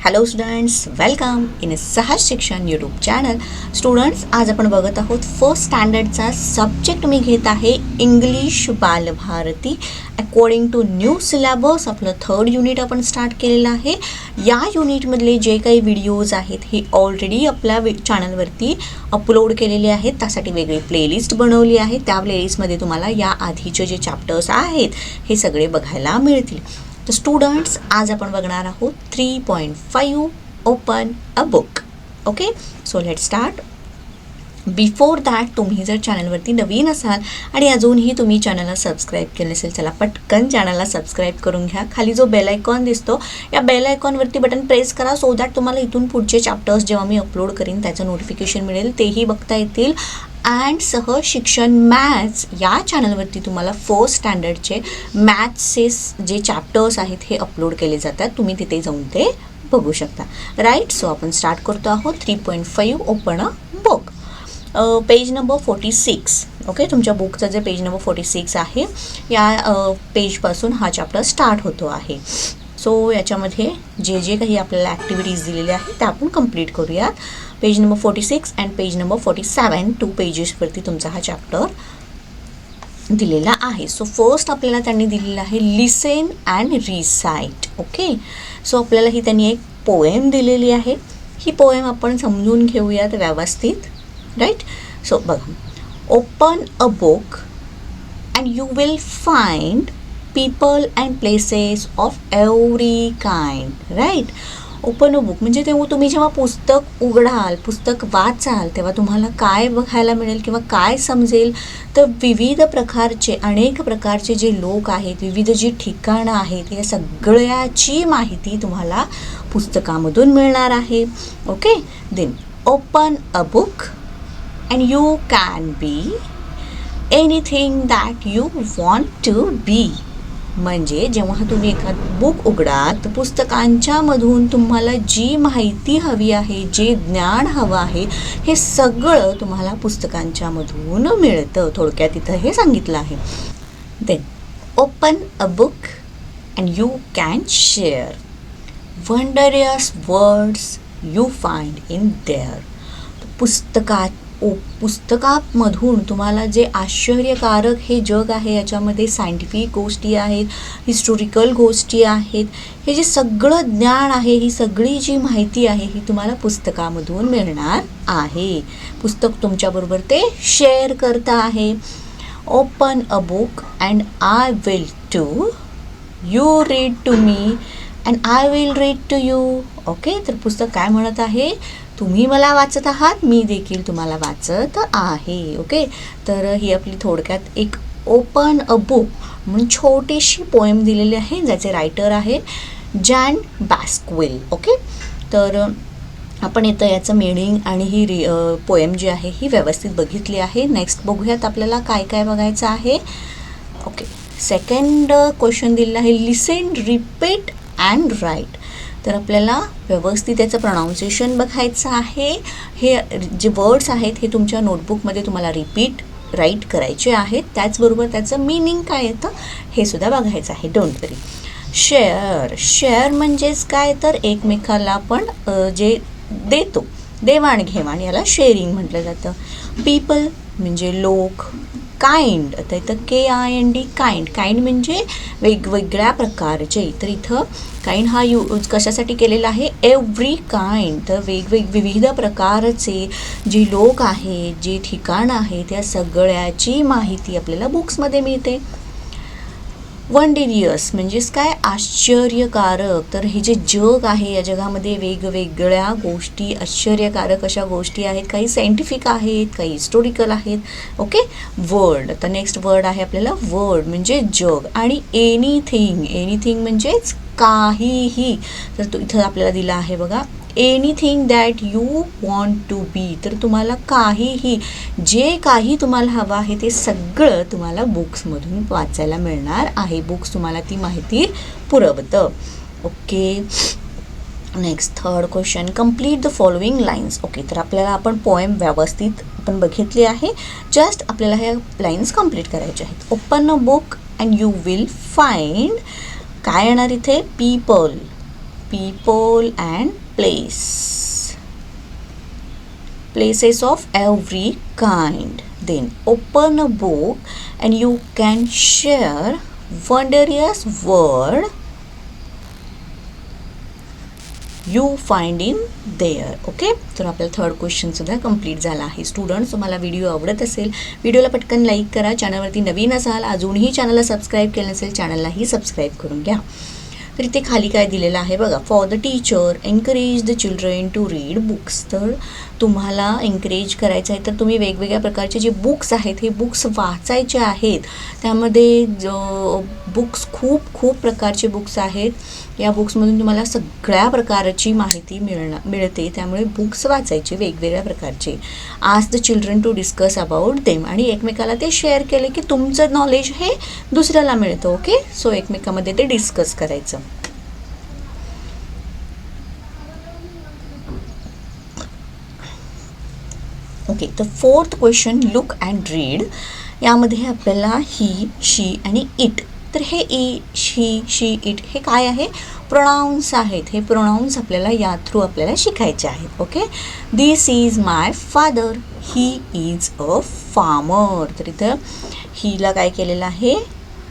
Hello students, welcome in सहज शिक्षण YouTube channel. Students, आज आपण बघत आहोत फर्स्ट स्टँडर्डचा सब्जेक्ट मी घेत आहे English Balbharati according to new syllabus. आपलं 3rd युनिट आपण स्टार्ट केलेलं आहे. या युनिटमधले जे काही व्हिडिओज आहेत हे ऑलरेडी आपल्या चॅनलवरती अपलोड केलेले आहेत. त्यासाठी वेगळी प्लेलिस्ट बनवली आहे. त्या प्लेलिस्टमध्ये तुम्हाला या आधीचे जे चॅप्टर्स आहेत हे सगळे बघायला मिळतील. तर स्टुडंट्स, आज आपण बघणार आहोत 3.5 open a book. Okay, so let start. Before that, तुम्ही जर चॅनलवरती नवीन असाल आणि अजूनही तुम्ही चॅनलला सबस्क्राईब केलं नसेल, चला पटकन चॅनलला सबस्क्राईब करून घ्या. खाली जो बेल आयकॉन दिसतो या बेल आयकॉनवरती बटन प्रेस करा, सो दॅट तुम्हाला इथून पुढचे चॅप्टर्स जेव्हा मी अपलोड करीन त्याचं नोटिफिकेशन मिळेल, तेही बघता येतील. अँड सहज शिक्षण मॅथ्स या चॅनलवरती तुम्हाला फर्स्ट स्टँडर्डचे मॅथ्सचे जे चॅप्टर्स आहेत हे अपलोड केले जातात. तुम्ही तिथे जाऊन ते बघू शकता. राईट, सो आपण स्टार्ट करतो आहोत 3.5 open a book. Page number 46. Okay, तुमच्या बुकचं जे पेज नंबर 46 आहे या पेजपासून हा चॅप्टर स्टार्ट होतो आहे. सो याच्यामध्ये जे जे काही आपल्याला ॲक्टिव्हिटीज दिलेल्या आहेत त्या आपण कंप्लीट करूयात. Page number 46 and page number 47, 2 पेजेसवरती तुमचा हा चॅप्टर दिलेला आहे. सो फर्स्ट आपल्याला त्यांनी दिलेलं आहे लिसन अँड रिसाइट. ओके, सो आपल्याला ही त्यांनी एक पोएम दिलेली आहे. ही पोएम आपण समजून घेऊयात व्यवस्थित. राईट, सो बघा. Open a book and you will find people and places of every kind. Right, open a book म्हणजे तेव्हा तुम्ही जेव्हा पुस्तक उघडाल, पुस्तक वाचाल, तेव्हा तुम्हाला काय बघायला मिळेल किंवा काय समजेल, तर विविध प्रकारचे, अनेक प्रकारचे जे लोक आहेत, विविध जी ठिकाणं आहेत, या सगळ्याची माहिती तुम्हाला पुस्तकामधून मिळणार आहे. Okay, then open a book and you can be anything that you want to be. म्हणजे जेव्हा तुम्ही एखाद बुक उघडाल तर पुस्तकांच्या मधून तुम्हाला जी माहिती हवी आहे, जे ज्ञान हवं आहे, हे सगळं तुम्हाला पुस्तकांच्या मधून मिळतं. थोडक्यात इथं हे सांगितलं आहे. Then open a book and you can share wondrous words you find in there. पुस्तकामधून तुम्हाला जे आश्चर्यकारक हे जग आहे, याच्यामध्ये सायंटिफिक गोष्टी आहेत, हिस्टोरिकल गोष्टी आहेत, हे जे सगळं ज्ञान आहे, ही सगळी जी माहिती आहे ही तुम्हाला पुस्तकामधून मिळणार आहे. पुस्तक तुमच्याबरोबर ते शेअर करत आहे. Open a book and I will to you read to me and I will read to you. Okay, तर पुस्तक काय म्हणत आहे, तुम्ही मला वाचत आहात, मी देखील तुम्हाला वाचत आहे. ओके, तर ही आपली थोडक्यात एक ओपन अ बुक म्हणून छोटीशी पोएम दिलेली आहे, ज्याचे रायटर आहे जॅन बॅस्क्विल. ओके, तर आपण इथं याचं मीनिंग आणि ही पोएम जी आहे ही व्यवस्थित बघितली आहे. नेक्स्ट बघूयात आपल्याला काय काय बघायचं आहे. ओके, सेकंड क्वेश्चन दिलेला आहे लिसन, रिपीट अँड राईट. तर आपल्याला व्यवस्थित याचं प्रोनाऊन्सिएशन बघायचं आहे. हे जे वर्ड्स आहेत हे तुमच्या नोटबुकमध्ये तुम्हाला रिपीट राईट करायचे आहेत. त्याचबरोबर त्याचं मीनिंग काय येतं हे सुद्धा बघायचं आहे. Don't worry. शेअर म्हणजेच काय, तर एकमेकाला आपण जे देतो, देवाणघेवाण, याला शेअरिंग म्हटलं जातं. पीपल म्हणजे लोक. काइंड, आता इथं KIND, काइंड म्हणजे वेगवेगळ्या प्रकारचे. तर इथं काइंड हा यूज कशासाठी केलेला आहे, एव्हरी काइंड. तर विविध प्रकारचे जे लोक आहेत, जे ठिकाणं आहेत, त्या सगळ्याची माहिती आपल्याला बुक्समध्ये मिळते. वंडरियस म्हणजेच काय, आश्चर्यकारक. तर हे जे जग आहे, या जगामध्ये वेगवेगळ्या गोष्टी, आश्चर्यकारक अशा गोष्टी आहेत. काही सायंटिफिक आहेत, काही हिस्टोरिकल आहेत. Okay, word. तर नेक्स्ट वर्ड आहे आपल्याला वर्ड म्हणजे जग. आणि एनिथिंग म्हणजेच काहीही. तर तो इथं आपल्याला दिला आहे बघा, anything that you want to be. तर तुम्हाला काहीही, जे काही तुम्हाला हवं आहे ते सगळं तुम्हाला बुक्समधून वाचायला मिळणार आहे. बुक्स तुम्हाला ती माहिती पुरवतं. Okay, next third question, complete the following lines. Okay, तर आपल्याला आपण पोएम व्यवस्थित आपण बघितली आहे. जस्ट आपल्याला ह्या लाईन्स कम्प्लीट करायच्या आहेत. Open a book and you will find, काय येणार इथे, people. people and places of every kind. Then open a book and you can share wondrous word you find in there. Okay, तर आपला third question सुद्धा complete झाला आहे. Students, तुम्हाला video आवडत असेल, व्हिडिओला पटकन लाईक करा. चॅनलवरती नवीन असाल, अजूनही चॅनलला सबस्क्राईब केलं नसेल, चॅनललाही सबस्क्राईब करून घ्या. तर इथे खाली काय दिलेलं आहे बघा, for the teacher encourage the children to read books. तर तुम्हाला एनकरेज करायचं आहे, तर तुम्ही वेगवेगळ्या प्रकारचे जे बुक्स आहेत हे बुक्स वाचायचे आहेत. त्यामध्ये बुक्स खूप प्रकारचे बुक्स आहेत. या बुक्समधून तुम्हाला सगळ्या प्रकारची माहिती मिळते. त्यामुळे बुक्स वाचायचे वेगवेगळ्या प्रकारचे. Ask the children to discuss about them, आणि एकमेकाला ते शेअर केले की तुमचं नॉलेज हे दुसऱ्याला मिळतं. ओके, सो एकमेकामध्ये ते डिस्कस करायचं. ओके, तर fourth question, look and read. यामध्ये आपल्याला ही, शी आणि इट. तर हे ही, शी, इट हे काय आहे? प्रोनाउन्स आहेत. हे प्रोनाउन्स आपल्याला या थ्रू आपल्याला शिकायचे आहेत. Okay, this is my father, he is a farmer. तर इथं हीला काय केलेलं आहे?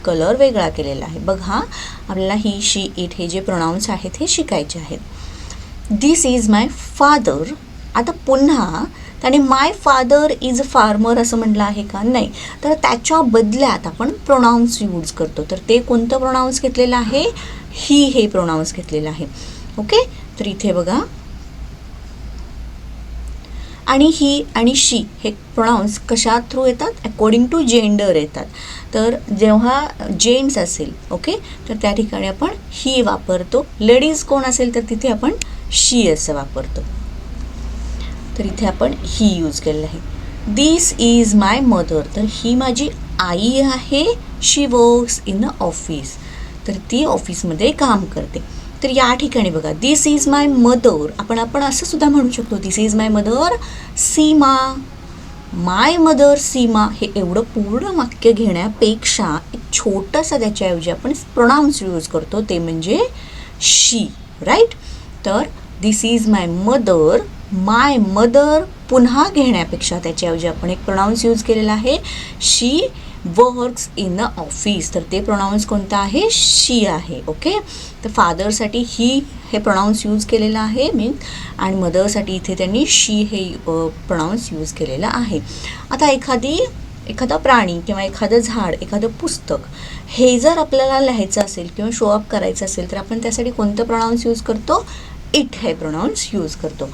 कलर वेगळा केलेला आहे. बघा, आपल्याला ही, शी, इट हे जे प्रोनाउन्स आहेत हे शिकायचे आहेत. दिस इज माय फादर. आता पुन्हा त्याने माय फादर इज अ फार्मर असं म्हटलं आहे का? नाही. तर त्याच्या बदल्यात आपण प्रोनाउन्स यूज करतो. तर ते कोणतं प्रोनाउन्स घेतलेलं आहे? ही हे प्रोनाउन्स घेतलेलं आहे. ओके, तर इथे बघा, आणि ही आणि शी हे प्रोनाउन्स कशा थ्रू येतात? अकॉर्डिंग टू जेंडर येतात. तर जेव्हा जेंट्स असेल, ओके, तर त्या ठिकाणी आपण ही वापरतो. लेडीज कोण असेल तर तिथे आपण शी असं वापरतो. तर इथे आपण ही यूज केलेलं आहे. दिस इज माय मदर. तर ही माझी आई आहे. She works in a office. तर ती ऑफिसमध्ये काम करते. तर या ठिकाणी बघा, दिस इज माय मदर. आपण असं सुद्धा म्हणू शकतो, this is my mother Seema. My mother Seema हे एवढं पूर्ण वाक्य घेण्यापेक्षा एक छोटंसं त्याच्याऐवजी आपण प्रोनाउन्स यूज करतो, ते म्हणजे शी. राईट. तर this is my mother, my mother पुन्हा घेण्यापेक्षा त्याच्याऐवजी आपण एक प्रोनाउन्स यूज केलेला आहे, she works in a office. तर ते प्रोनाउन्स कोणतं आहे? शी आहे. ओके, तर फादरसाठी ही हे प्रोनाउन्स यूज केलेलं आहे आणि मदरसाठी इथे त्यांनी शी हे प्रोनाउन्स यूज केलेलं आहे. आता एखादा प्राणी किंवा एखादं झाड, एखादं पुस्तक हे जर आपल्याला लिहायचं असेल किंवा शो अप करायचं असेल तर आपण त्यासाठी कोणतं प्रोनाउन्स यूज करतो? इट हे प्रोनाउन्स यूज करतो.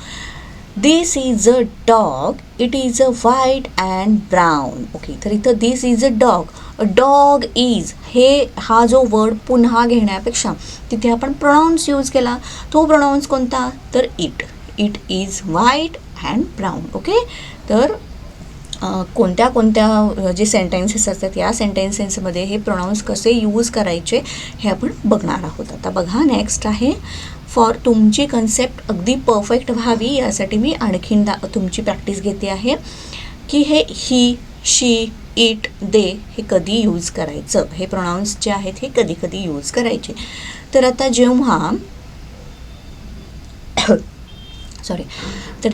This is a dog, it is a white and brown. Okay, तर इथं this is a dog, a dog is हा जो वर्ड पुन्हा घेण्यापेक्षा तिथे आपण प्रोनाउन्स यूज केला. तो प्रोनाउन्स कोणता? तर it. It is white and brown. Okay, तर कोणत्या जे सेंटेन्सेस असतात या सेंटेन्सेसमध्ये हे प्रोनाउन्स कसे यूज करायचे हे आपण बघणार आहोत. आता बघा, नेक्स्ट आहे, फॉर तुमची कन्सेप्ट अगदी परफेक्ट व्हावी यासाठी मी आणखीन तुमची प्रॅक्टिस घेते आहे की हे ही, शी, इट, दे हे कधी यूज करायचं. हे प्रोनाउन्स जे आहेत हे कधी कधी यूज करायचे. तर आता जेव्हा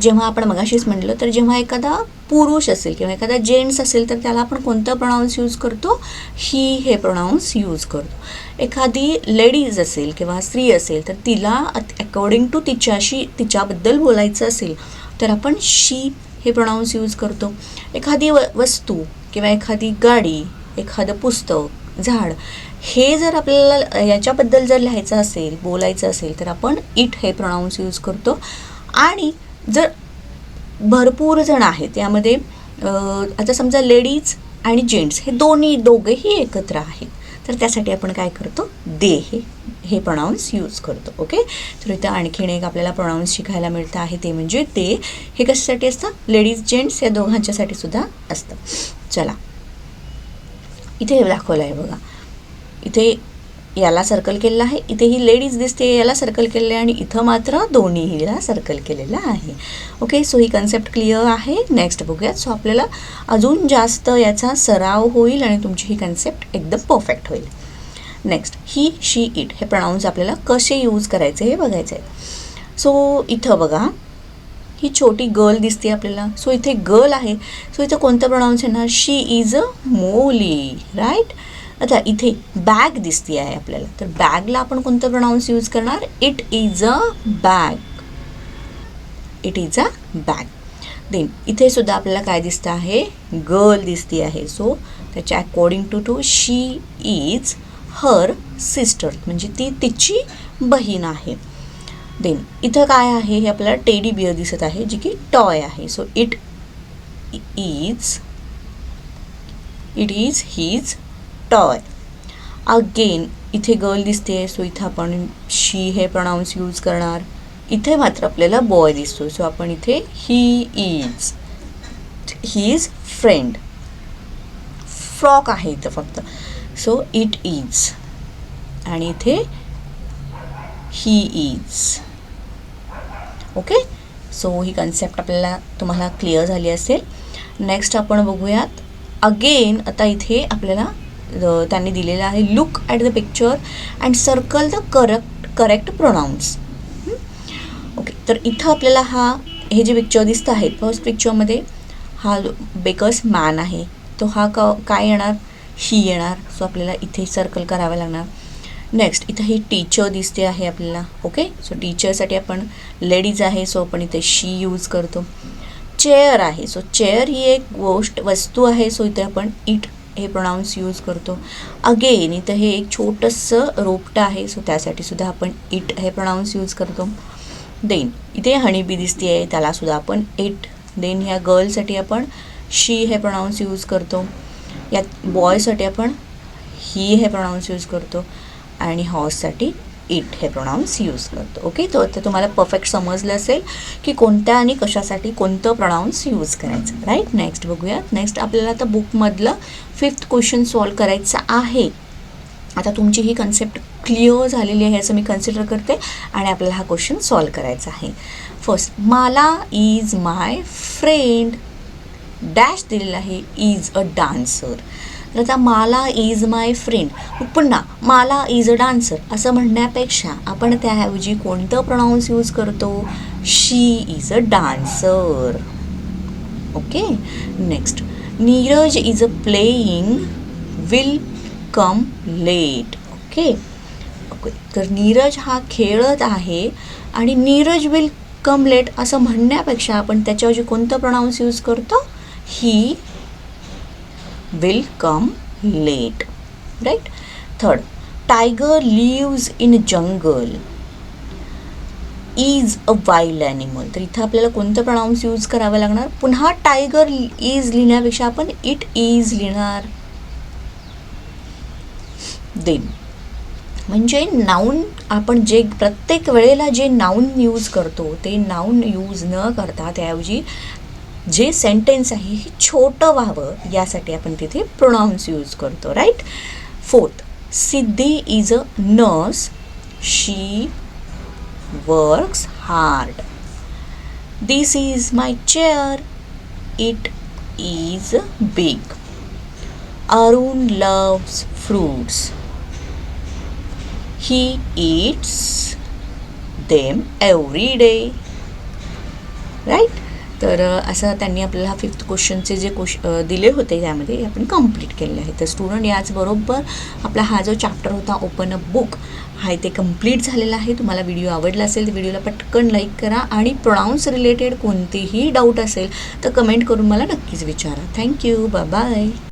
जेव्हा आपण मगाशीच म्हटलं, तर जेव्हा एखादा पुरुष असेल किंवा एखादा जेंट्स असेल तर त्याला आपण कोणतं प्रोनाउन्स यूज करतो? ही हे प्रोनाउन्स यूज करतो. एखादी लेडीज असेल किंवा स्त्री असेल तर तिला अकॉर्डिंग टू तिच्याबद्दल बोलायचं असेल तर आपण शी हे प्रोनाउन्स यूज करतो. एखादी वस्तू किंवा एखादी गाडी, एखादं पुस्तक, झाड हे जर आपल्याला याच्याबद्दल जर लिहायचं असेल, बोलायचं असेल तर आपण इट हे प्रोनाउन्स यूज करतो. आणि जर भरपूर जण आहेत त्यामध्ये, आता समजा लेडीज आणि जेंट्स हे दोघेही एकत्र आहेत तर त्यासाठी आपण काय करतो? दे हे प्रोनाउन्स यूज करतो. ओके, तर इथं आणखीन एक आपल्याला प्रोनाउन्स शिकायला मिळतं आहे ते म्हणजे ते. हे कशासाठी असतं? लेडीज जेंट्स या दोघांच्यासाठी सुद्धा असतं. चला, इथे दाखवलं आहे बघा, इथे याला सर्कल केलेलं आहे, इथे ही लेडीज दिसते याला सर्कल केलेलं आहे आणि इथं मात्र दोन्हीला सर्कल केलेलं आहे. ओके, सो ही कन्सेप्ट क्लिअर आहे. नेक्स्ट बघूयात. सो आपल्याला अजून जास्त याचा सराव होईल आणि तुमची ही कन्सेप्ट एकदम परफेक्ट होईल. नेक्स्ट ही, शी, इट हे प्रोनाउन्स आपल्याला कसे यूज करायचे हे बघायचं आहे. सो इथं बघा ही छोटी गर्ल दिसते आपल्याला. सो इथे गर्ल आहे. सो इथं कोणतं प्रोनाउन्स येणार? शी इज अ मोली, राईट. आता इथे बॅग दिसते आहे आपल्याला, तर बॅगला आपण कोणतं प्रोनाउन्स यूज करणार? It is a bag. It is a bag. Then इथे सुद्धा आपल्याला काय दिसतं आहे? गर्ल दिसते आहे. सो त्याच्या according to she is her sister, म्हणजे ती तिची बहीण आहे. देन इथं काय आहे? हे आपल्याला टेडी बिअर दिसत आहे, जी की टॉय आहे. So it is his toy. Again इथे गर्ल दिसते, सो इथं आपण शी हे प्रोनाउन्स यूज करणार. इथे मात्र आपल्याला बॉय दिसतो, सो आपण इथे he is his friend. Frock आहे इथं फक्त, सो इट इज, आणि इथे he is. Okay, so he concept आपल्याला तुम्हाला क्लिअर झाली असेल. नेक्स्ट आपण बघूयात. अगेन आता इथे आपल्याला त्यांनी दिलेलं आहे, look at the picture and circle the correct pronounce. Okay, तर इथं आपल्याला हे जे पिक्चर दिसतं आहे, फर्स्ट पिक्चरमध्ये हा बेकर्स मॅन आहे, तो हा काय येणार? ही येणार. सो आपल्याला इथे सर्कल करावं लागणार. नेक्स्ट इथं ही टीचर दिसते आहे आपल्याला. ओके, सो टीचरसाठी आपण लेडीज आहे, सो आपण इथे शी यूज करतो. चेअर आहे, सो चेअर ही एक वस्तू आहे, सो इथे आपण इट हे प्रोनाउन्स यूज करतो. अगेन इथं हे एक छोटंसं रोपटं आहे, सो त्यासाठी सुद्धा आपण इट हे प्रोनाउन्स यूज करतो. देन इथे हनीबी दिसते आहे, त्यालासुद्धा आपण इट. देन ह्या गर्लसाठी आपण शी हे प्रोनाउन्स यूज करतो. या बॉयसाठी आपण ही हे प्रोनाउन्स यूज करतो, आणि हॉर्ससाठी इट हे प्रोनाउन्स यूज करतो. ओके, तो आता तुम्हाला परफेक्ट समजलं असेल की कोणत्या आणि कशासाठी कोणतं प्रोनाउन्स यूज करायचं, राईट. नेक्स्ट बघूयात. नेक्स्ट आपल्याला आता बुकमधलं 5th क्वेश्चन सॉल्व करायचं आहे. आता तुमची ही कन्सेप्ट क्लिअर झालेली आहे असं मी कन्सिडर करते, आणि आपल्याला हा क्वेश्चन सॉल्व करायचा आहे. फर्स्ट, माला इज माय फ्रेंड. डॅश दिलेला आहे, इज अ डान्सर. तर आता माला इज माय फ्रेंड, पुन्हा माला इज अ डान्सर असं म्हणण्यापेक्षा आपण त्याऐवजी कोणतं प्रोनाउन्स यूज करतो? She is a dancer. Okay, next, Neeraj is a playing will come late. Okay okay, तर नीरज हा खेळत आहे आणि नीरज विल कम लेट असं म्हणण्यापेक्षा आपण त्याच्याऐवजी कोणतं प्रोनाउन्स यूज करतो? ही will come late, right. Third, tiger lives in jungle, is a wild animal. तर इथं आपल्याला कोणतं प्रोनाउन्स यूज करावं लागणार? पुन्हा टायगर इज लिहिण्यापेक्षा आपण इट इज लिहिणार. देन म्हणजे नाऊन आपण जे प्रत्येक वेळेला जे नाऊन यूज करतो ते नाऊन यूज न करता त्याऐवजी जे सेंटेन्स आहे हे छोटं व्हावं यासाठी आपण तिथे प्रोनाउन्स यूज करतो, right. Fourth, Siddhi is a nurse, she works hard. This is my chair, it is big. Arun loves fruits, he eats them every day, right. तर असं त्यांनी आपल्याला 5th क्वेश्चनचे जे दिले होते त्यामध्ये आपण कंप्लीट केलेले आहे. तर स्टुडंट याचबरोबर आपला हा जो चॅप्टर होता ओपन अ बुक हा इथे कंप्लीट झालेला आहे. तुम्हाला व्हिडिओ आवडला असेल तर व्हिडिओला पटकन लाईक करा, आणि प्रोनाउन्स रिलेटेड कोणतेही डाऊट असेल तर कमेंट करून मला नक्कीच विचारा. Thank you, bye bye.